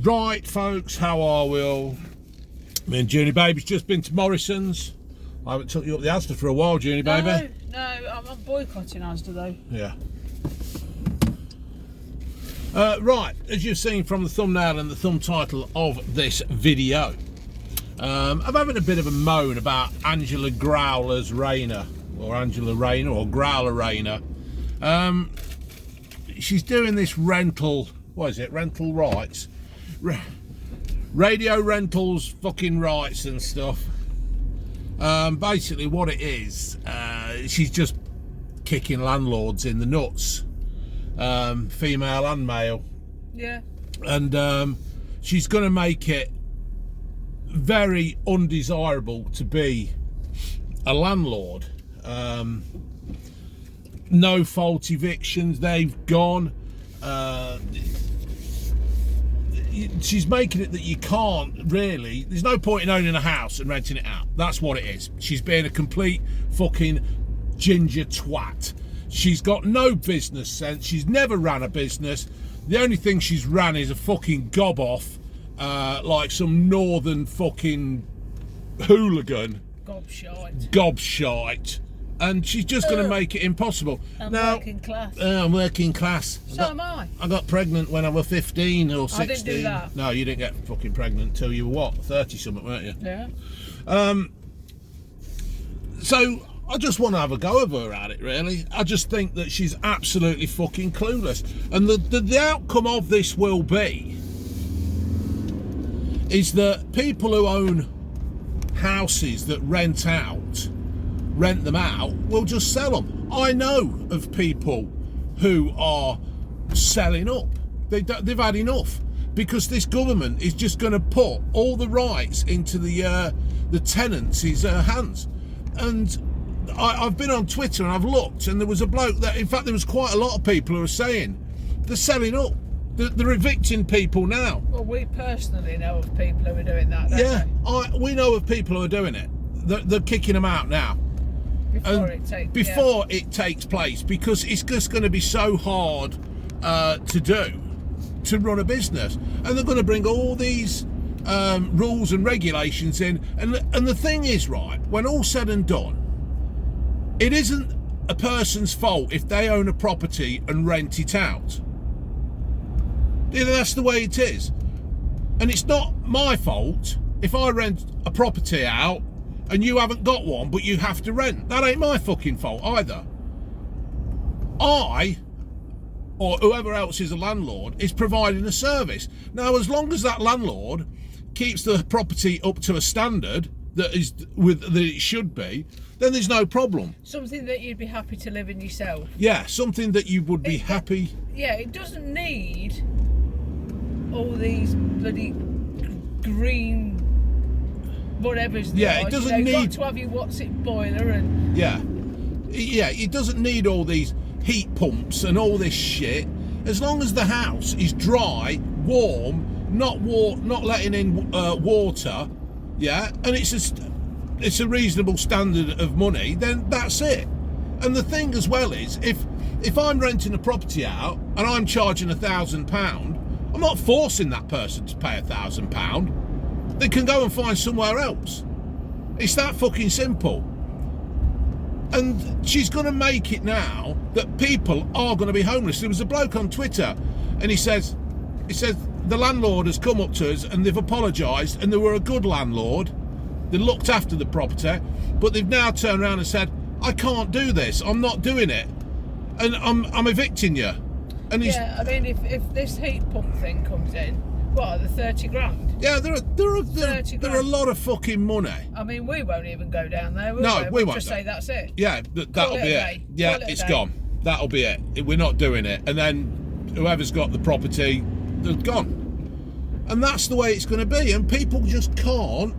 Right, folks, how are we all? Me and Junie Baby's just been to Morrison's. I haven't took you up the Asda for a while, Junie Baby. No, I'm boycotting Asda though. Yeah. Right, as you've seen from the thumbnail and the thumb title of this video, I'm having a bit of a moan about Angela Growler's Rayner, or Angela Rayner, or Growler Rayner. She's doing this rental, what is it, rental rights? Radio rentals fucking rights and stuff. Basically what it is, she's just kicking landlords in the nuts, female and male. Yeah. And she's going to make it very undesirable to be a landlord. No fault evictions, they've gone. She's making it that you can't really, there's no point in owning a house and renting it out. That's what it is. She's being a complete fucking ginger twat. She's got no business sense. She's never ran a business. The only thing she's ran is a fucking gob off, like some northern fucking hooligan. Gobshite. And she's just going to make it impossible. I'm working class. I'm working class. So am I. I got pregnant when I was 15 or 16. I didn't do that. No, you didn't get fucking pregnant until you were what, 30 something, weren't you? Yeah. So I just want to have a go of her at it, really. I just think that she's absolutely fucking clueless. And the outcome of this will be is that people who own houses that rent them out, will just sell them. I know of people who are selling up. They've had enough, because this government is just going to put all the rights into the tenants' hands. And I've been on Twitter and I've looked, and there was a bloke that, in fact, there was quite a lot of people who are saying they're selling up. They're evicting people now. Well, we personally know of people who are doing that, don't we know of people who are doing it. They're kicking them out now. Before it takes place, because it's just going to be so hard to run a business, and they're going to bring all these rules and regulations in, and the thing is, right, when all's said and done, it isn't a person's fault if they own a property and rent it out. That's the way it is, and it's not my fault if I rent a property out and you haven't got one, but you have to rent. That ain't my fucking fault either. I, or whoever else is a landlord, is providing a service. Now, as long as that landlord keeps the property up to a standard that it should be, then there's no problem. Something that you'd be happy to live in yourself. Yeah, something that you would be happy. Yeah, it doesn't need all these bloody green whatever's there. Yeah, it doesn't need. Got to have your boiler and. Yeah, it doesn't need all these heat pumps and all this shit. As long as the house is dry, warm, not letting in water, yeah, and it's a reasonable standard of money, then that's it. And the thing as well is, if I'm renting a property out and I'm charging £1,000, I'm not forcing that person to pay £1,000. They can go and find somewhere else. It's that fucking simple. And she's going to make it now that people are going to be homeless. There was a bloke on Twitter, and he says the landlord has come up to us and they've apologised, and they were a good landlord. They looked after the property, but they've now turned around and said, I can't do this. I'm not doing it, and I'm evicting you. And I mean, if this heat pump thing comes in, what, the 30 grand? Yeah, there are a lot of fucking money. I mean, we won't even go down there, will no, we won't. Just say that's it. Yeah, that'll be it. Yeah, it's gone. That'll be it. We're not doing it. And then whoever's got the property, they're gone. And that's the way it's going to be. And people just can't.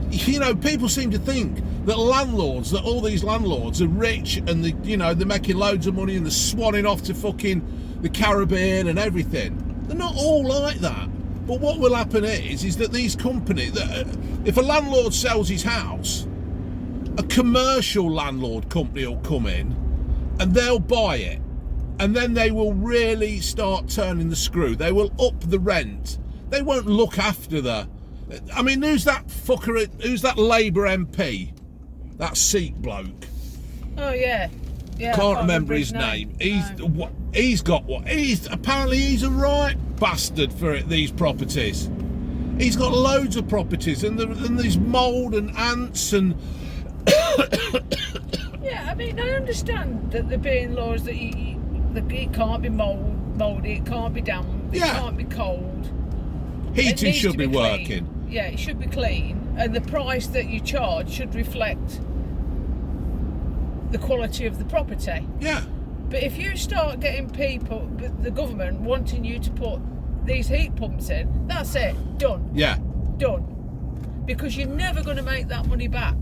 You know, people seem to think that all these landlords are rich and they're making loads of money and they're swanning off to fucking the Caribbean and everything. They're not all like that. But what will happen is that these companies, if a landlord sells his house, a commercial landlord company will come in and they'll buy it. and then they will really start turning the screw. They will up the rent. They won't look after the... I mean, who's that fucker? Who's that Labour MP? That Sikh bloke. Oh, yeah. Yeah, Can't remember his name. No. He's got what? Apparently he's a right bastard for these properties. He's got loads of properties, and there's mould and ants and... Yeah, I mean, I understand that there being laws that it can't be mouldy, it can't be damp, it can't be cold. Heating should be clean. working. Yeah, it should be clean, and the price that you charge should reflect the quality of the property. Yeah. But if you start getting people, the government wanting you to put these heat pumps in, that's it, done. Yeah. Done. Because you're never going to make that money back.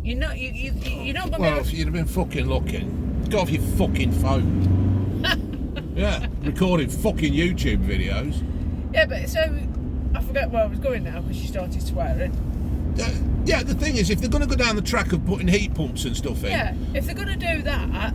You're not going to... Well, if you'd have been fucking looking, get off your fucking phone. Yeah, recording fucking YouTube videos. Yeah, but so, I forget where I was going now because you started swearing. Yeah, the thing is, if they're going to go down the track of putting heat pumps and stuff in... Yeah, if they're going to do that,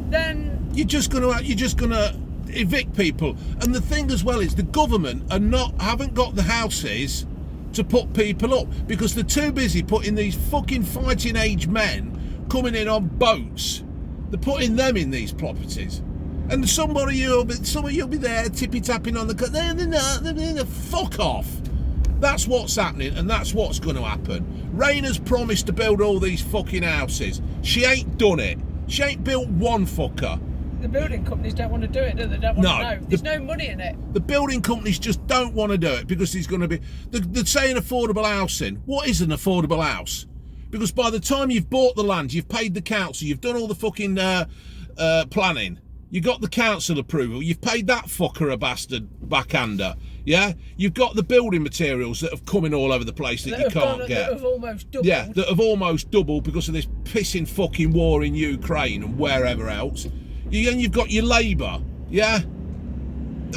then... You're just going to evict people. And the thing as well is, the government haven't got the houses to put people up because they're too busy putting these fucking fighting age men coming in on boats. They're putting them in these properties. And some of you'll be there tippy tapping on the cut. They're fuck off. That's what's happening, and that's what's going to happen. Rayner's promised to build all these fucking houses. She ain't done it. She ain't built one fucker. The building companies don't want to do it, do they? They don't want to know. There's no money in it. The building companies just don't want to do it because there's going to be... They're saying affordable housing. What is an affordable house? Because by the time you've bought the land, you've paid the council, you've done all the fucking planning, you got the council approval, you've paid that fucker a bastard backhander, yeah? You've got the building materials that have come in all over the place that you can't get. That have almost doubled. Yeah, that have almost doubled because of this pissing fucking war in Ukraine and wherever else. And you've got your labour, yeah?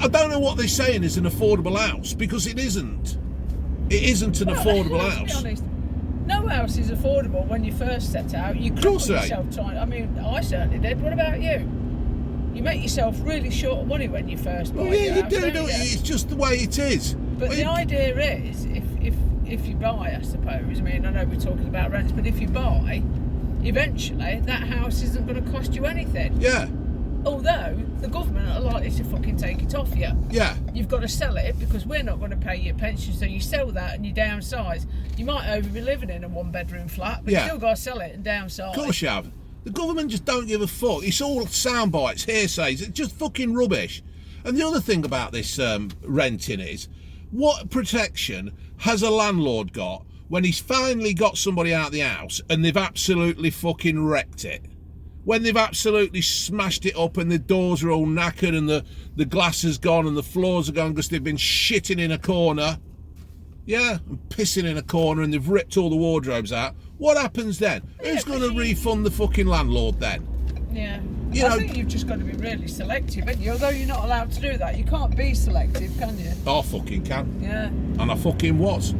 I don't know what they're saying is an affordable house, because it isn't. It isn't an affordable house. To be honest, no house is affordable when you first set out. You cripple yourself trying. I mean, I certainly did. What about you? You make yourself really short of money when you first buy your house, you do. It's just the way it is. But the idea is, if you buy, I suppose, I mean, I know we're talking about rents, but if you buy, eventually that house isn't going to cost you anything. Yeah. Although the government are likely to fucking take it off you. Yeah. You've got to sell it because we're not going to pay your pension, so you sell that and you downsize. You might be living in a one-bedroom flat, but you still got to sell it and downsize. Of course you have. The government just don't give a fuck. It's all sound bites, hearsays. It's just fucking rubbish. And the other thing about this renting is, what protection has a landlord got when he's finally got somebody out of the house and they've absolutely fucking wrecked it? When they've absolutely smashed it up and the doors are all knackered and the glass is gone and the floors are gone because they've been shitting in a corner, yeah, and pissing in a corner, and they've ripped all the wardrobes out. What happens then? Who's going to refund the fucking landlord then? Yeah. I think you've just got to be really selective, haven't you? Although you're not allowed to do that. You can't be selective, can you? I fucking can. Yeah. And I fucking was.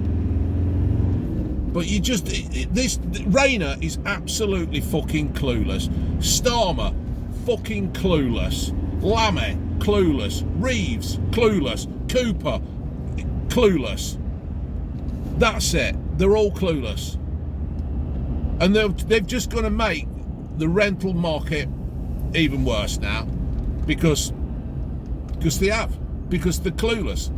But you just... This Rayner is absolutely fucking clueless. Starmer, fucking clueless. Lammy, clueless. Reeves, clueless. Cooper, clueless. That's it. They're all clueless. And they've just got to make the rental market even worse now because they have. Because they're clueless.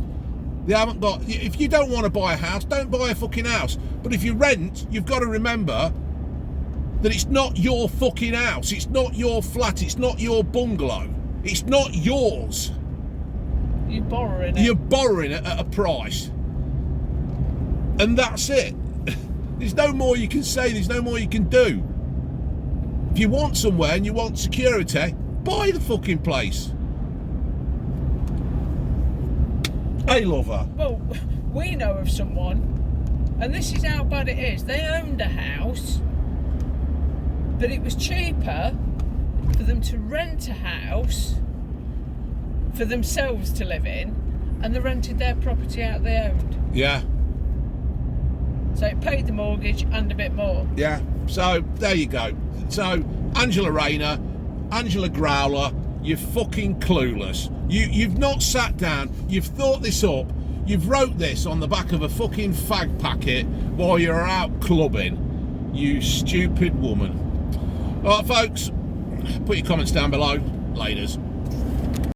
They haven't got... If you don't want to buy a house, don't buy a fucking house. But if you rent, you've got to remember that it's not your fucking house. It's not your flat. It's not your bungalow. It's not yours. You're borrowing it. You're borrowing it at a price. And that's it. There's no more you can say. There's no more you can do. If you want somewhere and you want security, buy the fucking place. Hey, lover. Well, we know of someone, and this is how bad it is. They owned a house, but it was cheaper for them to rent a house for themselves to live in, and they rented their property out they owned. Yeah. So it paid the mortgage and a bit more. Yeah. So there you go. So Angela Rayner, Angela Growler, you're fucking clueless. You've not sat down, you've thought this up, you've wrote this on the back of a fucking fag packet while you're out clubbing. You stupid woman. Alright folks, put your comments down below. Laters.